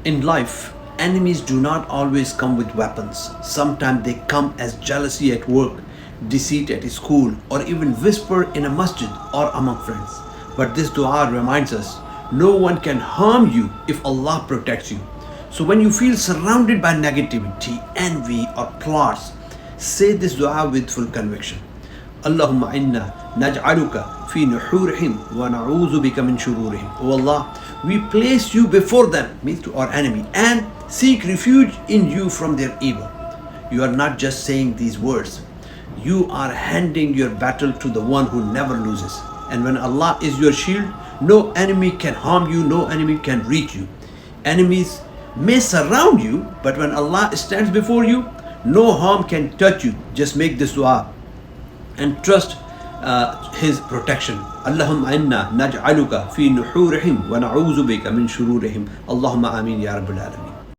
In life, enemies do not always come with weapons. Sometimes they come as jealousy at work, deceit at school, or even whisper in a masjid or among friends. But this dua reminds us no one can harm you if Allah protects you. So when you feel surrounded by negativity, envy, or plots, say this dua with full conviction. Allahumma inna naj'aluka fi nuhurihim wa na'udhu bika min shururihim. Oh Allah, we place you before them, means to our enemy, and seek refuge in you from their evil. You are not just saying these words, you are handing your battle to the one who never loses. And when Allah is your shield, no enemy can harm you, no enemy can reach you. Enemies may surround you, but when Allah stands before you, no harm can touch you. Just make this dua and trust His protection. Allahumma inna naj'aluka fi nuhurihim wa na'udhu bika min shururihim. Allahumma ameen ya Rabbal Alameen.